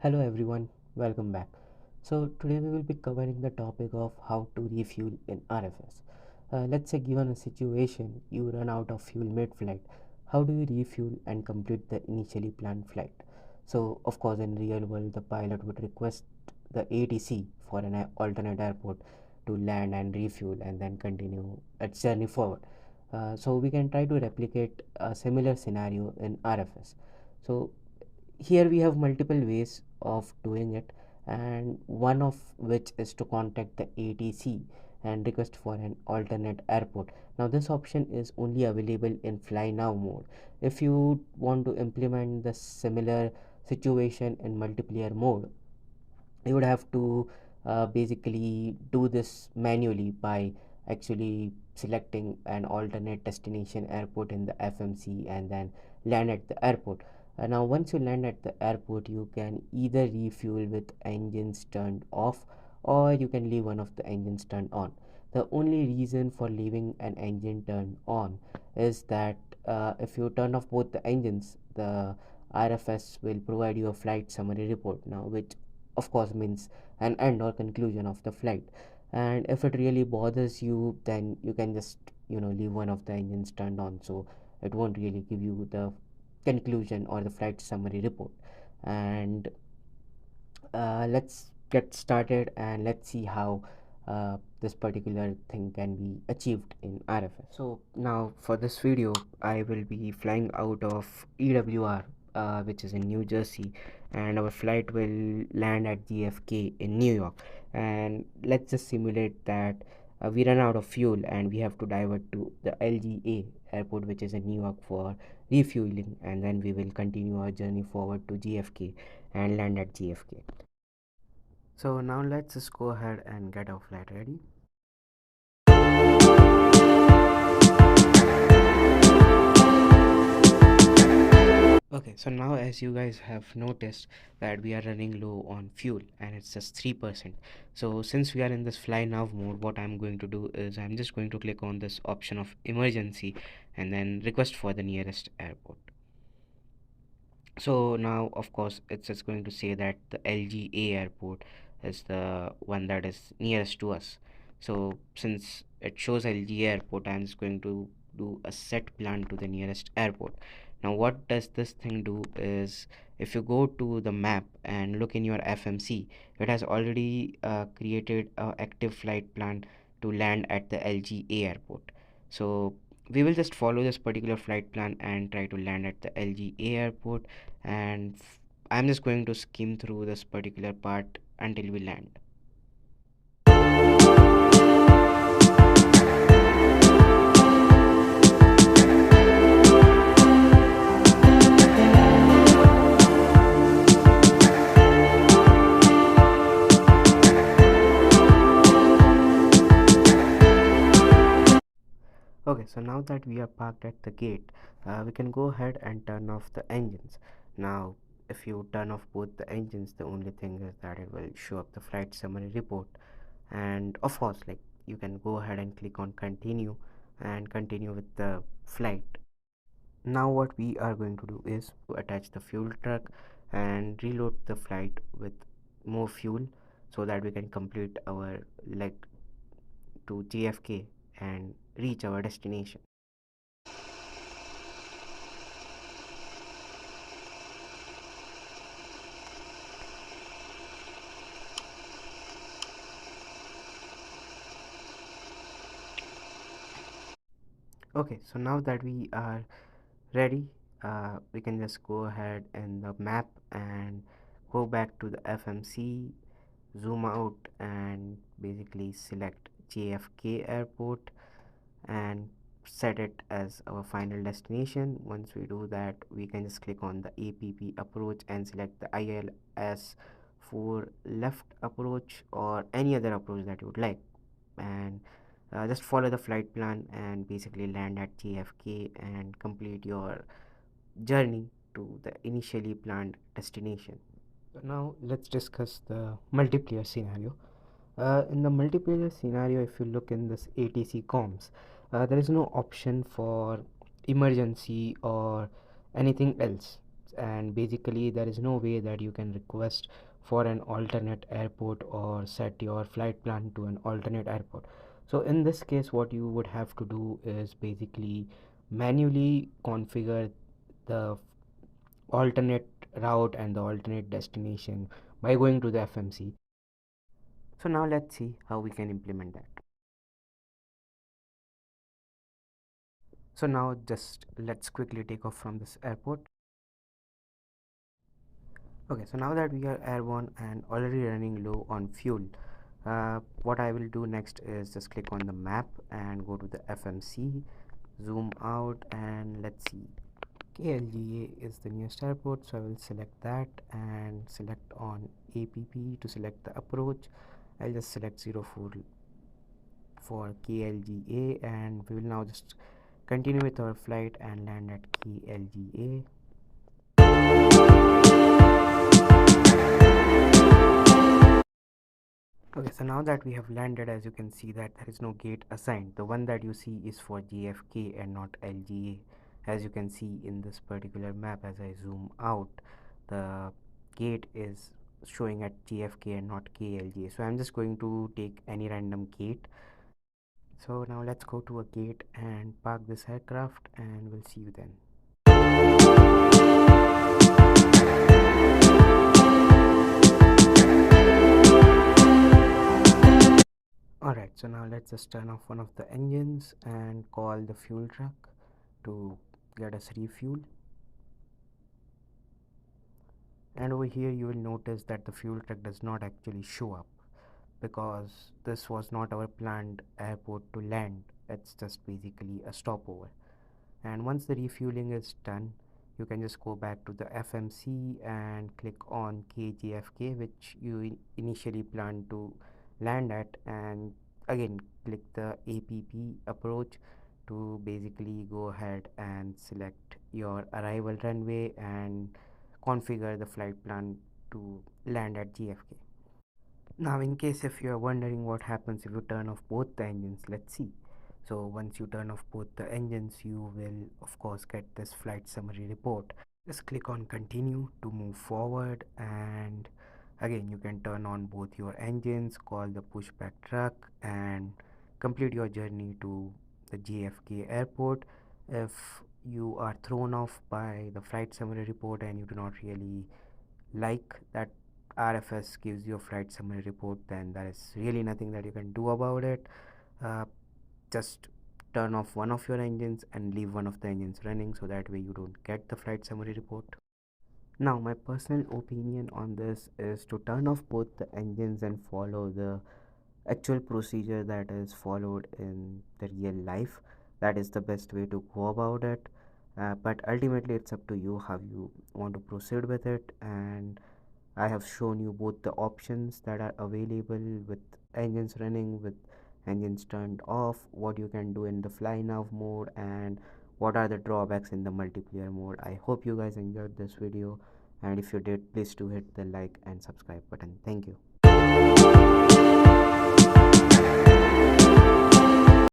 Hello everyone, welcome back. So today we will be covering the topic of how to refuel in RFS. Let's say given a situation you run out of fuel mid-flight, how do you refuel and complete the initially planned flight? So of course in real world the pilot would request the ATC for an alternate airport to land and refuel and then continue its journey forward. So we can try to replicate a similar scenario in RFS. So here we have multiple ways of doing it, and one of which is to contact the ATC and request for an alternate airport. Now this option is only available in fly now mode. If you want to implement the similar situation in multiplayer mode, you would have to basically do this manually by actually selecting an alternate destination airport in the FMC and then land at the airport. Now once you land at the airport, you can either refuel with engines turned off, or you can leave one of the engines turned on. The only reason for leaving an engine turned on is that if you turn off both the engines, the RFS will provide you a flight summary report, now which of course means an end or conclusion of the flight. And if it really bothers you, then you can just leave one of the engines turned on, so it won't really give you the conclusion or the flight summary report. And let's get started and let's see how this particular thing can be achieved in RFS. So now for this video I will be flying out of EWR, which is in New Jersey, and our flight will land at JFK in New York. And let's just simulate that we run out of fuel and we have to divert to the LGA airport, which is in New York, for refueling, and then we will continue our journey forward to JFK and land at JFK. So now let's just go ahead and get our flight ready. Okay, so now as you guys have noticed that we are running low on fuel and it's just 3%. So since we are in this fly now mode, what I'm going to do is I'm just going to click on this option of emergency and then request for the nearest airport. So now of course it's just going to say that the LGA airport is the one that is nearest to us. So since it shows LGA airport, I'm just going to do a set plan to the nearest airport. Now what does this thing do is, if you go to the map and look in your FMC, it has already created a active flight plan to land at the LGA airport. So we will just follow this particular flight plan and try to land at the LGA airport, and I'm just going to skim through this particular part until we land. Okay, so now that we are parked at the gate, we can go ahead and turn off the engines. Now if you turn off both the engines, the only thing is that it will show up the flight summary report, and of course like you can go ahead and click on continue and continue with the flight. Now what we are going to do is to attach the fuel truck and reload the flight with more fuel so that we can complete our leg to JFK and reach our destination. Okay, so now that we are ready, we can just go ahead in the map and go back to the FMC, zoom out and basically select JFK airport and set it as our final destination. Once we do that, we can just click on the APP approach and select the ILS for left approach or any other approach that you would like, and just follow the flight plan and basically land at JFK and complete your journey to the initially planned destination. Now let's discuss the multiplayer scenario. In the multiplayer scenario, if you look in this ATC comms, there is no option for emergency or anything else. and basically there is no way that you can request for an alternate airport or set your flight plan to an alternate airport. So in this case, what you would have to do is basically manually configure the alternate route and the alternate destination by going to the FMC. So now let's see how we can implement that. So now just let's quickly take off from this airport. Okay, so now that we are airborne and already running low on fuel, what I will do next is just click on the map and go to the FMC, zoom out, and let's see, KLGA is the nearest airport, so I will select that and select on APP to select the approach. I'll just select 04 for KLGA, and we will now just continue with our flight and land at KLGA. Okay, so now that we have landed, as you can see that there is no gate assigned. The one that you see is for JFK and not LGA. As you can see in this particular map, as I zoom out, the gate is showing at JFK and not KLGA. So I'm just going to take any random gate. So now let's go to a gate and park this aircraft, and we'll see you then. Alright, so now let's just turn off one of the engines and call the fuel truck to get us refuel. And over here you will notice that the fuel truck does not actually show up because this was not our planned airport to land. It's just basically a stopover. And once the refueling is done, you can just go back to the FMC and click on KJFK, which you initially planned to land at, and again click the APP approach to basically go ahead and select your arrival runway and configure the flight plan to land at JFK. Now, in case if you are wondering what happens if you turn off both the engines, let's see. So once you turn off both the engines, you will of course get this flight summary report. Just click on continue to move forward, and again you can turn on both your engines, call the pushback truck, and complete your journey to the JFK airport. If you are thrown off by the flight summary report and you do not really like that RFS gives you a flight summary report, then there is really nothing that you can do about it. Uh, just turn off one of your engines and leave one of the engines running, so that way you don't get the flight summary report. Now, my personal opinion on this is to turn off both the engines and follow the actual procedure that is followed in the real life. That is the best way to go about it. But ultimately, it's up to you how you want to proceed with it, and I have shown you both the options that are available with engines running, with engines turned off, what you can do in the fly now mode, and what are the drawbacks in the multiplayer mode. I hope you guys enjoyed this video, and if you did, please do hit the like and subscribe button. Thank you.